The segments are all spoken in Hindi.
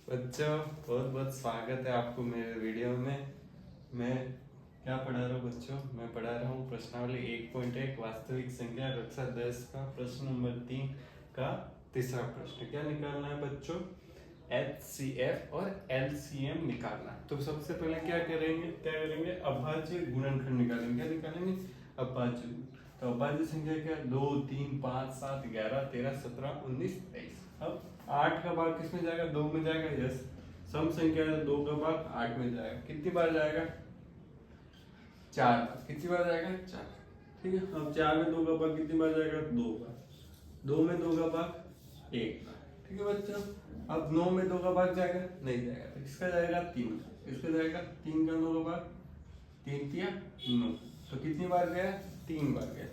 बच्चों बहुत बहुत स्वागत है आपको मेरे वीडियो में। मैं क्या पढ़ा रहा हूँ बच्चों? मैं पढ़ा रहा हूँ प्रश्नावली 1.1 वास्तविक संख्या कक्षा 10 का प्रश्न नंबर 3 का तीसरा प्रश्न। क्या निकालना है बच्चों? HCF और LCM निकालना। तो सबसे पहले क्या करेंगे अभाज्य गुणनखंड निकालेंगे। क्या निकालेंगे? अभाज्य। तो अभाज्य संख्या क्या? 2 3 5 7 11 13 17 19 23। अब 8 का भाग किसमें जाएगा? 2 में जाएगा। यस, सम संख्या है, 2 का भाग 8 में जाएगा। कितनी बार जाएगा? 4 बार। कितनी बार जाएगा? 4। ठीक है। अब 4 में 2 का भाग कितनी बार जाएगा? 2 बार। 2 में 2 का भाग 1 बार। ठीक है बच्चों। अब 9 में 2 का भाग जाएगा? नहीं जाएगा। तो किसका जाएगा? 3 का। किसका जाएगा? 3 का 2 का भाग 3 तिया 9। तो कितनी बार गया? 3 बार गया।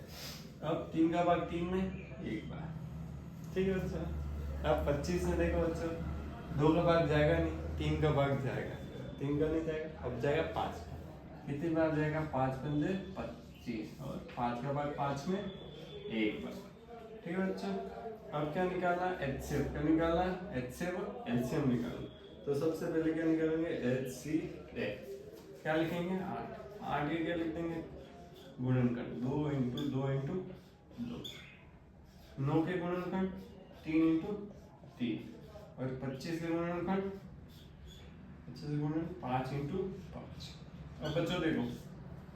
अब 3 का भाग 3 में 1 बार। ठीक है बच्चों। अब 25 में देखो बच्चों, 2 का भाग जाएगा नहीं, 3 का भाग जाएगा। 3 का नहीं जाएगा, अब जाएगा 5 का। कितनी बार जाएगा? 5 पंजे 25 और 5 का भाग 5 में 1 बार। ठीक है बच्चों। अब क्या निकालना? HCF। क्या निकालना? HCF और LCM निकालना। तो सबसे पहले क्या निकालेंगे? HCF। क्या लिखेंगे? 8। 8 के क्या लिख देंगे? गुणनखंड 2 इंटू 2 इंटू 2। 9 के गुणनखंड 3 इंटू 3 और 25 के गुणनखंड 5 इंटू 5। अब बच्चों देखो,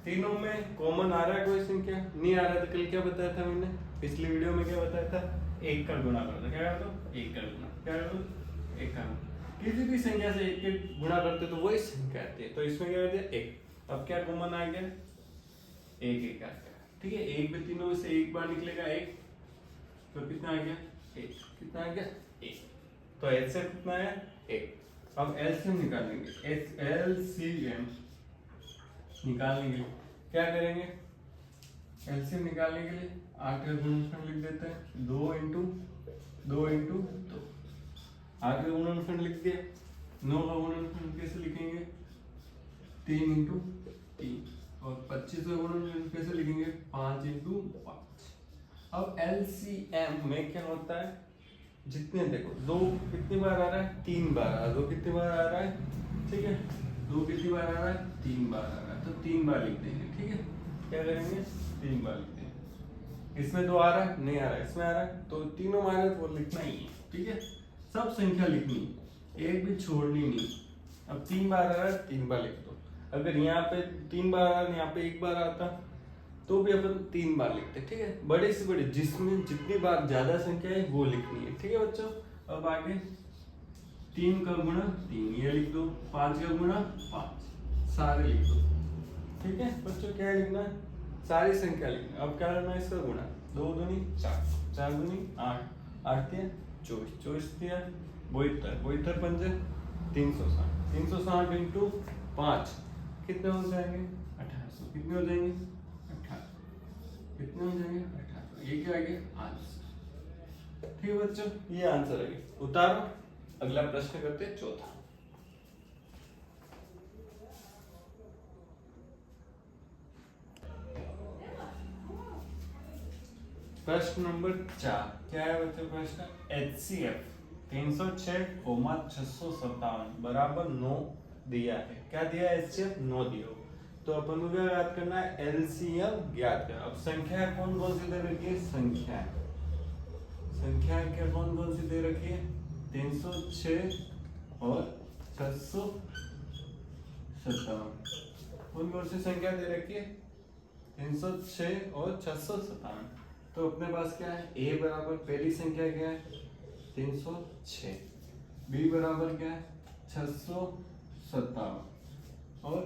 तीनों में कॉमन आ रहा है कोई संख्या? नहीं आ रहा है। तो कल क्या बताया था मैंने? पिछली वीडियो में क्या बताया था? 1 का गुणा करना। क्या करता हूँ? 1 का गुणा। क्या करता हूँ? 1 का गुणा। किसी भी संख्या से 1 के गुणा करते तो वही संख्या आती है। तो इसमें क्या कर दिया? 1। अब क्या कॉमन आ गया? 1 1 आ गया। ठीक है। 1 में तीनों में से 1 बार निकलेगा 1। तो कितना आ गया? 1। कितना आ गया? 1। तो LCM कितना आया? 1। अब LCM निकालेंगे। LCM निकालने के लिए क्या करेंगे? LCM निकालने के लिए 8 का गुणनखंड लिख देते हैं। 2 इंटू 2 इंटू 2। 8 का गुणनखंड लिख दिया। 9 का गुणनखंड कैसे लिखेंगे? 3 इंटू 3 और 25 का गुणनखंड कैसे लिखेंगे? 5 इंटू 5। अब LCM में क्या होता है? जितने देखो, 2 कितनी बार आ रहा है? 3 बार आ रहा है। 2 कितनी बार आ रहा है? ठीक है। 2 कितनी बार आ रहा है? 3 बार आ रहा है। तो 3 बार लिख देंगे। ठीक है। क्या करेंगे? 3 बार लिख देंगे। इसमें 2 आ रहा है? नहीं आ रहा है। इसमें आ रहा है तो तीनों में आ रहा है तो वो लिखना ही है। ठीक है। सब संख्या लिखनी, एक भी छोड़नी नहीं। अब 3 बार आ रहा है, 3 बार लिख दो। अगर यहाँ पे 3 बार आ रहा है, यहाँ पे 1 बार आता तो भी अपन 3 बार लिखते। ठीक है। बड़े से बड़े जिसमें जितनी बार ज्यादा संख्या है वो लिखनी है। ठीक है बच्चों। अब आगे 3 का गुणा 3 ये लिख दो। 5 का गुणा 5 सारे लिख दो। ठीक है बच्चों। क्या लिखना है? सारी संख्या लिखना। अब क्या करना है? इसका गुणा। 2 दूनी 4, 4 दूनी 8, 8 तिया 24, 24 तिया 72, 72 पंजे 360, 360 इंटू 5 कितने हो जाएंगे? 1800। कितने हो जाएंगे? 1800। कितने हो जाएंगे? 1800। ये क्या आ गया? आंसर। ठीक है बच्चों, ये आंसर है। उतारो। अगला प्रश्न करते हैं, चौथा। प्रश्न नंबर 4 क्या है बच्चों? प्रश्न HCF 306,657 बराबर 9 दिया है। क्या दिया है? HCF 9 दिया हो। तो अपन को क्या याद करना है? LCM ज्ञात करना। अब संख्या कौन कौन सी दे रखी है? संख्या क्या कौन कौन सी दे रखी है? 306 और 657। कौन कौन सी संख्या दे रखी है? 306 और 657। तो अपने पास क्या है? A बराबर पहली संख्या क्या है? 306। B बराबर क्या है? 657 और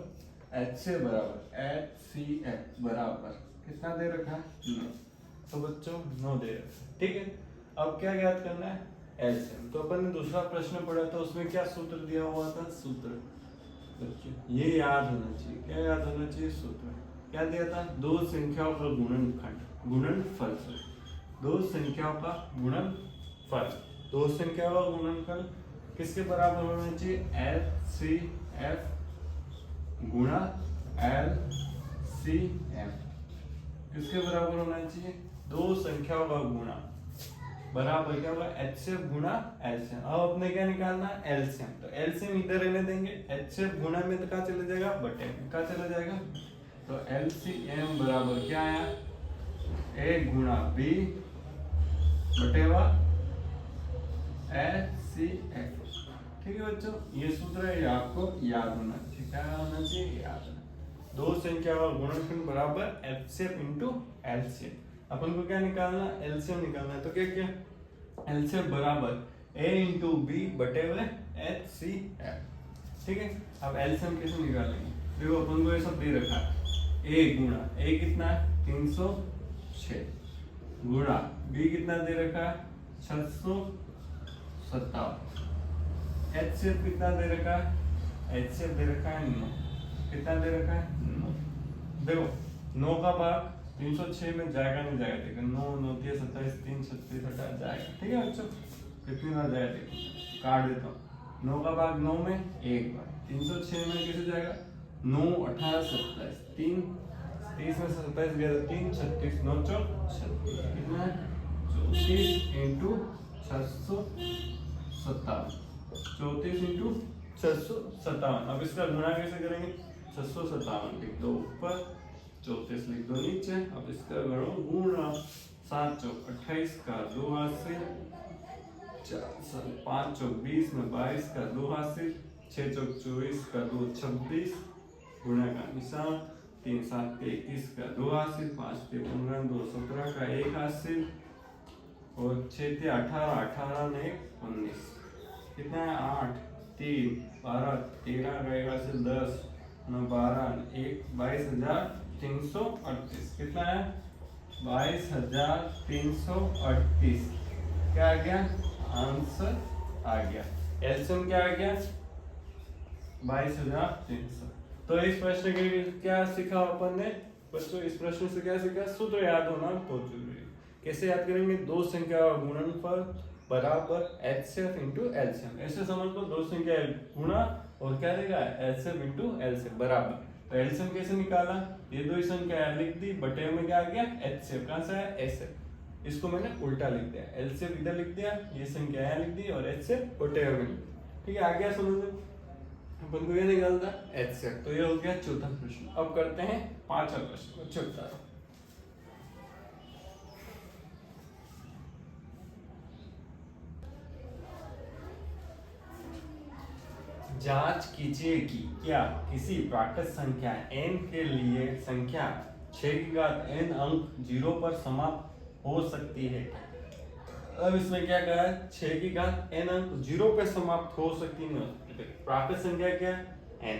HCF बराबर कितना दे रखा है? 9। तो बच्चों 9 दे रखा है। ठीक है। अब क्या याद करना है? LCM। तो अपन ने दूसरा प्रश्न पढ़ा था, उसमें क्या सूत्र दिया हुआ था? सूत्र बच्चों ये याद होना चाहिए। क्या याद होना चाहिए? सूत्र। क्या दिया था? दो संख्याओं का गुणनखंड, गुणनफल। दो संख्याओं का गुणनफल। दो संख्याओं का गुणनफल किसके बराबर होना चाहिए? HCF गुणा LCM। किसके बराबर होना चाहिए? दो संख्याओं का गुणा। बराबर क्या होगा HCF गुणा LCM। अब अपने क्या निकालना LCM, तो LCM इधर रहने देंगे, HCF गुणा में तो कहाँ चले जाएगा बटे में, कहाँ चला जाएगा, तो LCM बराबर क्या आया A गुणा B बटेवा HCF। ठीक है बच्चों, ये सूत्र है, ये आपको याद होना चाहिए। क्या होना चाहिए, याद होना। दो संख्या का गुणनखंड बराबर HCF इंटू LCM। अपन को क्या निकालना, LCM निकालना है, तो क्या क्या LCM बराबर A इंटू बी बटे हुए HCF। ठीक है, अब LCM कैसे निकालेंगे, देखो अपन को ये सब दे रखा है, A गुणा A कितना है 306 गुणा B कितना दे रखा है 657, HCF कितना दे रखा है, HCF दे रखा है 9, कितना दे रखा है 9। देखो 9 का भाग 306 में जाएगा नहीं जाएगा, देखो 9 9 27 3 36 हटा जाएगा। ठीक है बच्चों, कितनी बार जाएगा देखो, काट देता हूँ। 9 का भाग 9 में एक बार, 306 में कैसे जाएगा, 9 18 27 3 30 में से 27 गया तो 3 36 9 4 36, कितना है 34 इंटू 657, 34 इंटू 657। अब इसका गुणा कैसे करेंगे, 657 लिख दो ऊपर, 34 लिख दो नीचे। अब इसका गणो गुणा 7 चौक 28 का 2 हाथ से, 5 चौक 20 में 22 का 2 हाथ से, 6 चौक 24 का 2 26 गुणा का निशान, 3 7 21 का 2 हाथ से, 5 15 2 17 का 1 हाथ से, और 6 18 18 ने 19, कितना है 8 3 12 13 का 1 हाथ से 10 9 12 1 22,338, कितना है 22,338। क्या आ गया, आंसर आ गया। एलसीएम क्या आ गया 22,300। तो इस प्रश्न के लिए क्या सीखा अपन ने बच्चों, इस प्रश्न से क्या सीखा, सूत्र याद होना बहुत जरूरी है। कैसे याद करेंगे, दो संख्या का गुणनफल बराबर HCF इंटू LCM। ऐसे समझ लो दो संख्या गुणा और क्या देगा HCF इंटू LCM बराबर। तो LCM कैसे निकाला, ये दो संख्या लिख दी, बटे में क्या आ गया HCF, कहां से है SF, इसको मैंने उल्टा लिख दिया, LCM इधर लिख दिया, ये संख्या यहाँ लिख दी और HCF बटे में। ठीक है, आ गया समझ लो, अपन को ये निकालता HCF। तो ये हो गया चौथा प्रश्न। अब करते हैं पांचवा प्रश्न, चौथा। जांच कीजिए कि क्या किसी प्राकृत संख्या n के लिए संख्या 6 की घात n अंक 0 पर समाप्त हो सकती है। अब इसमें क्या कहा है, 6 की घात n अंक 0 पर समाप्त हो सकती है। प्राकृत संख्या क्या है n,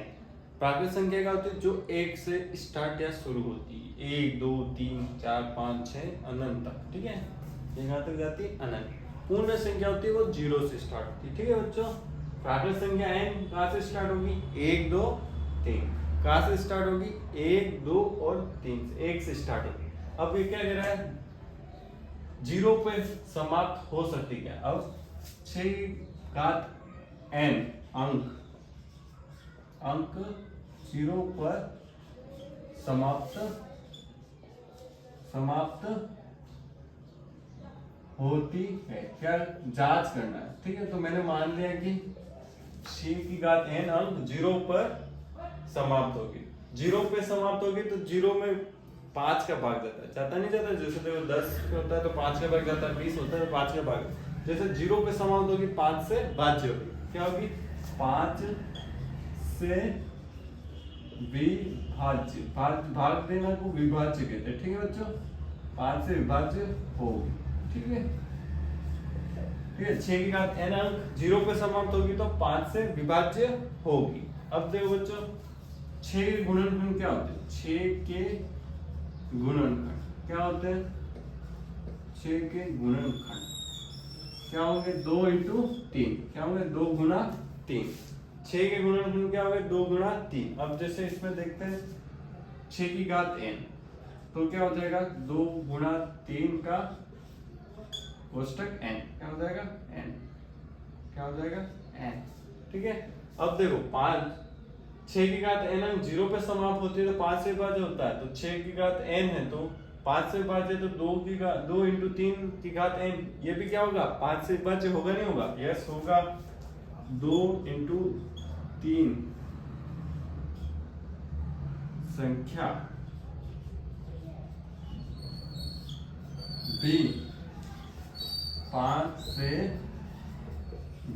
प्राकृत संख्या क्या होती है जो 1 से स्टार्ट या शुरू होती है, 1 2 3 4 5 6 अनंत तक। ठीक है, यहाँ तक जाती है अनंत। पूर्ण संख्या होती है वो 0 से स्टार्ट होती है। ठीक है बच्चों, प्राकृत संख्या n कहाँ से स्टार्ट होगी, 1 2 3, कहाँ से स्टार्ट होगी 1 2 और 3 से, 1 से स्टार्ट होगी। अब ये क्या कह रहा है 0 पे समाप्त हो सकती है। अब 6 घात n अंक 0 पर समाप्त होती है, क्या जांच करना है। ठीक है, तो मैंने मान लिया कि 6 की घात n अंक 0 पर समाप्त होगी। 0 पे समाप्त होगी तो 0 में 5 का भाग जाता नहीं जाता, जैसे देखो 10 होता है तो 5 का भाग जाता है, 20 होता है तो 5 का भाग, जैसे 0 पे समाप्त होगी 5 से भाज्य होगी, क्या होगी 5 से विभाज्य, भाग देना को विभाज्य कहते हैं। ठीक है बच्चों, 5 से विभाज्य होगी। ठीक है, ठीक है, 6 की घात n अंक 0 पे समाप्त होगी तो 5 से विभाज्य होगी। अब देखो बच्चों 6 के गुणनखंड क्या होते हैं, 6 के गुणनखंड क्या होते हैं, 6 के गुणनखंड क्या होंगे 2 इंटू 3, क्या होंगे 2 गुणा 3। 6 के गुणनखंड क्या होंगे 2 गुणा 3। अब जैसे इसमें देखते हैं 6 की घात n, तो क्या हो जाएगा 2 गुणा 3 का कोष्टक n, क्या हो जाएगा n, क्या हो जाएगा n। ठीक है, अब देखो 6 की घात n अंक 0 पे समाप्त होती है तो 5 से विभाज्य होता है, तो 6 की घात n है तो 5 से विभाज्य तो 2 इंटू 3 की घात n, ये भी क्या होगा 5 से विभाज्य, होगा नहीं होगा? यस होगा। 2 इंटू 3 संख्या भी 5 से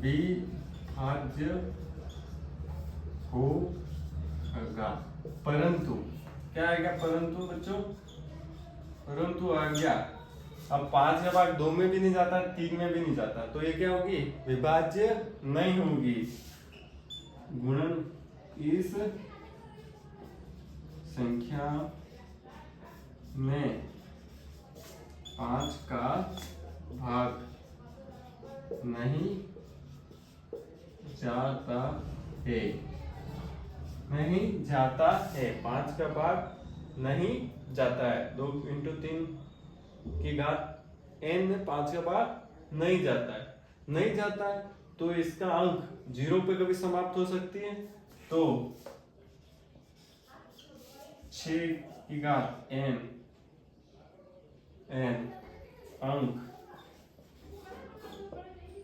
विभाज्य होगा, परंतु क्या आएगा? परंतु बच्चों, परंतु आ गया। अब 5 का भाग 2 में भी नहीं जाता, 3 में भी नहीं जाता, तो ये क्या होगी? विभाज्य नहीं होगी। गुणन इस संख्या में 5 का भाग नहीं जाता है, नहीं जाता है, 5 का भाग नहीं जाता है। 2 इंटू 3 की घात n में 5 का भाग नहीं जाता है, नहीं जाता है, तो इसका अंक 0 पे कभी समाप्त हो सकती है, तो 6 की घात n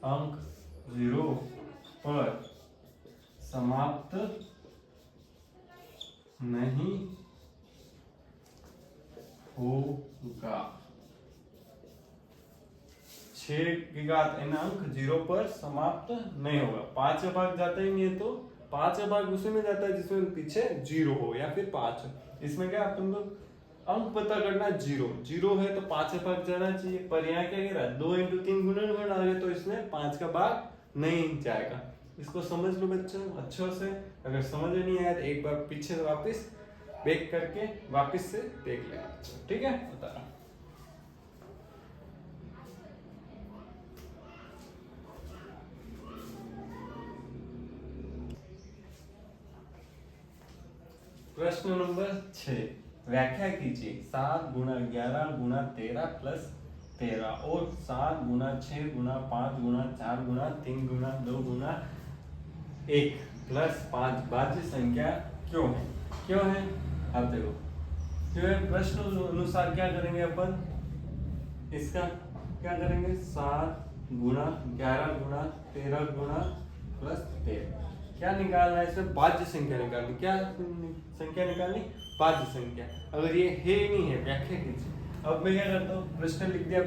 अंक 0 पर समाप्त नहीं होगा। 6 की घात n अंक 0 पर समाप्त नहीं होगा। 5 का भाग जाता ही नहीं है, तो 5 का भाग उसी में जाता है जिसमें पीछे 0 हो या फिर 5 हो। इसमें क्या तुमको अंक पता करना, 0 है तो 5 का भाग जाना चाहिए, पर यहाँ क्या कह रहा है? 2 इंटू 3 गुणनखंड आ गया, तो इसमें 5 का भाग नहीं जाएगा। इसको समझ लो बच्चों अच्छे से। अगर समझ नहीं आया तो एक बार पीछे से वापस बैक करके वापस से देख लेना, ठीक है? बता रहा प्रश्न नंबर 6, व्याख्या कीजिए 7 गुणा 11 गुणा 13 प्लस 13 और 7 गुणा 6 गुणा 5 गुणा 4 गुणा 3 गुणा 2 गुणा 1 प्लस 5 भाज्य संख्या क्यों है? क्यों है? अब देखो, क्यों है? प्रश्न अनुसार क्या करेंगे अपन? इसका क्या करेंगे? 7 गुणा 11 गुणा 13 गुणा प्लस 13, क्या निकालना है? इसमें भाज्य संख्या निकालनी। क्या संख्या निकालनी? भाज्य संख्या। अगर ये है ही नहीं है, व्याख्या कीजिए। अब मैं क्या करता हूँ, प्रश्न लिख दिया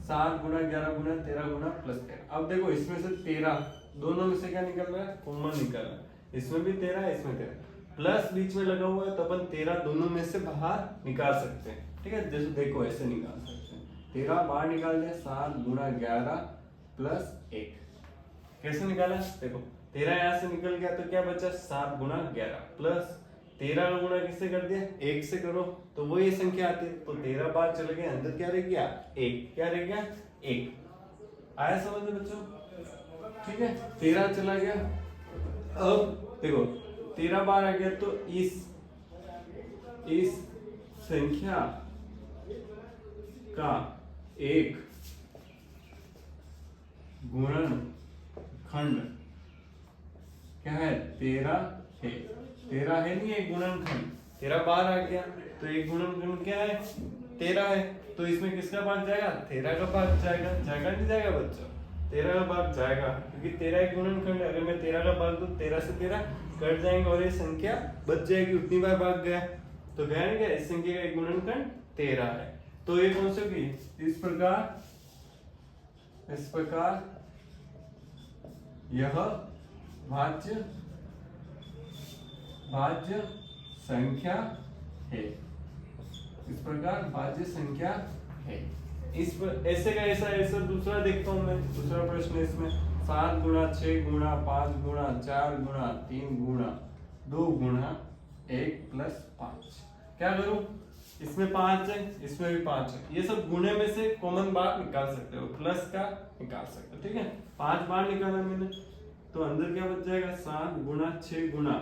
7 गुणा 11 गुणा 13 गुणा प्लस 13। अब देखो इसमें से 13, दोनों में से क्या निकल रहा है? कॉमन निकल रहा है। इसमें भी 13 है, इसमें 13, प्लस बीच में लगा हुआ है, तो अपन 13 दोनों में से बाहर निकाल सकते हैं, ठीक है? जैसे देखो ऐसे निकाल सकते हैं, 13 बाहर निकाल दिया, 7 गुणा 11 प्लस 1। कैसे निकाला? देखो 13 यहाँ से निकल गया, तो क्या बचा? 7 गुणा 11 प्लस 13 का गुणा किससे कर दिया? 1 से करो, तो वो ये संख्या आती है। तो 13 बार चले गए, अंदर क्या रह गया? 1। क्या रह गया? 1। आया समझ में बच्चों? ठीक है, 13 चला गया। अब देखो 13 बार आ गया, तो इस संख्या का एक गुणनखंड क्या है? 13 है। 13 है नहीं, एक गुणनखंड 13 बार आ गया, तो एक गुणनखंड क्या है? 13 है। तो इसमें किसका भाग जाएगा? 13 का भाग जाएगा। जाएगा नहीं जाएगा बच्चों? 13 का भाग जाएगा, क्योंकि 13 एक गुणनखंड है। अगर मैं 13 का भाग दूं, 13 से 13 कट जाएंगे और ये संख्या बच जाएगी। उतनी बार भाग गया तो गया नहीं गया? इस संख्या का एक गुणनखंड 13 है। तो ये कौन सी होगी? इस प्रकार यह भाज्य संख्या है। इस प्रकार भाज्य संख्या है। इस पर ऐसे का ऐसा दूसरा देखता हूं मैं, दूसरा प्रश्न इसमें 7 गुणा 6 गुणा 5 गुणा 4 गुणा 3 गुणा 2 गुणा 1 प्लस 5। क्या करूं? इसमें 5 है, इसमें भी 5 है। ये सब गुणे में से कॉमन बार निकाल सकते हो, प्लस का निकाल सकते हो, ठीक है? 5 बार निकाला मैंने, तो अंदर क्या बच जाएगा? 7 गुणा 6 गुणा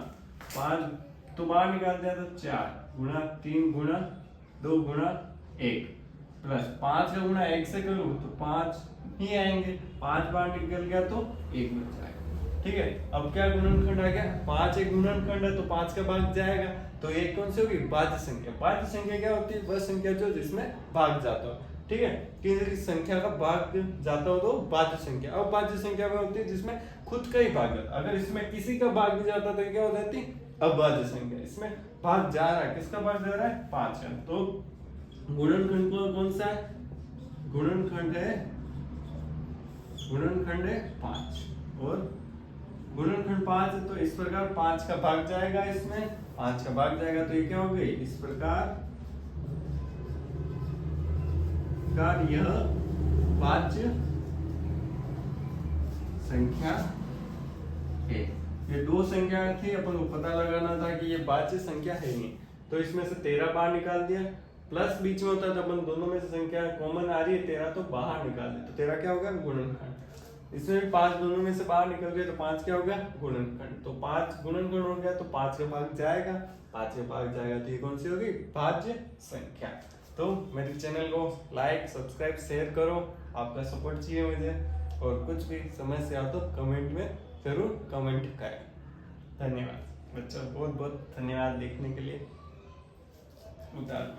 5 तो बाहर निकाल दिया, तो 4 गुणा 3 गुणा 2 गुणा 1 प्लस 5 का गुणा 1 से करूं तो 5 ही आएंगे। 5 बार निकल गया तो 1 बच जाएगा, ठीक है? अब क्या गुणनखंड आ गया? 5 एक गुणनखंड है, तो 5 का भाग जाएगा। तो ये कौन सी होगी? भाज्य संख्या। भाज्य संख्या क्या होती है? वह संख्या जो जिसमें भाग जाता हो, ठीक है, किसी संख्या का भाग जाता हो तो भाज्य संख्या। अब भाज्य संख्या वह होती है जिसमें खुद का ही भाग जाता। अगर इसमें किसी का भाग भी जाता तो क्या हो जाती? अभाज्य संख्या। इसमें भाग जा रहा है, किसका भाग जा रहा है? 5 का। तो गुणनखंड कौन सा है? गुणनखंड है 5 और गुणनखंड 5 है, तो इस प्रकार 5 का भाग जाएगा, इसमें 5 का भाग जाएगा, तो ये क्या हो गई? इस प्रकार यह भाज्य संख्या है। ये दो संख्या थी, अपन को पता लगाना था कि ये भाज्य संख्या है नहीं, तो इसमें से 13 बाहर निकाल दिया, प्लस बीच में होता है तो अपन दोनों में से संख्या कॉमन आ रही है 13, तो बाहर निकाल दे, तो 13 क्या होगा? गुणनखंड। इसमें भी 5 दोनों में से बाहर निकल गए, तो 5 क्या होगा? गुणनखंड। तो 5 गुणनखंड हो गया, तो 5 का भाग जाएगा, 5 का भाग जाएगा, तो ये कौन सी होगी? भाज्य संख्या। तो मेरे चैनल को लाइक, सब्सक्राइब, शेयर करो, आपका सपोर्ट चाहिए मुझे, और कुछ भी समस्या हो तो कमेंट में जरूर कमेंट करें। धन्यवाद बच्चों, बहुत बहुत धन्यवाद देखने के लिए। उतार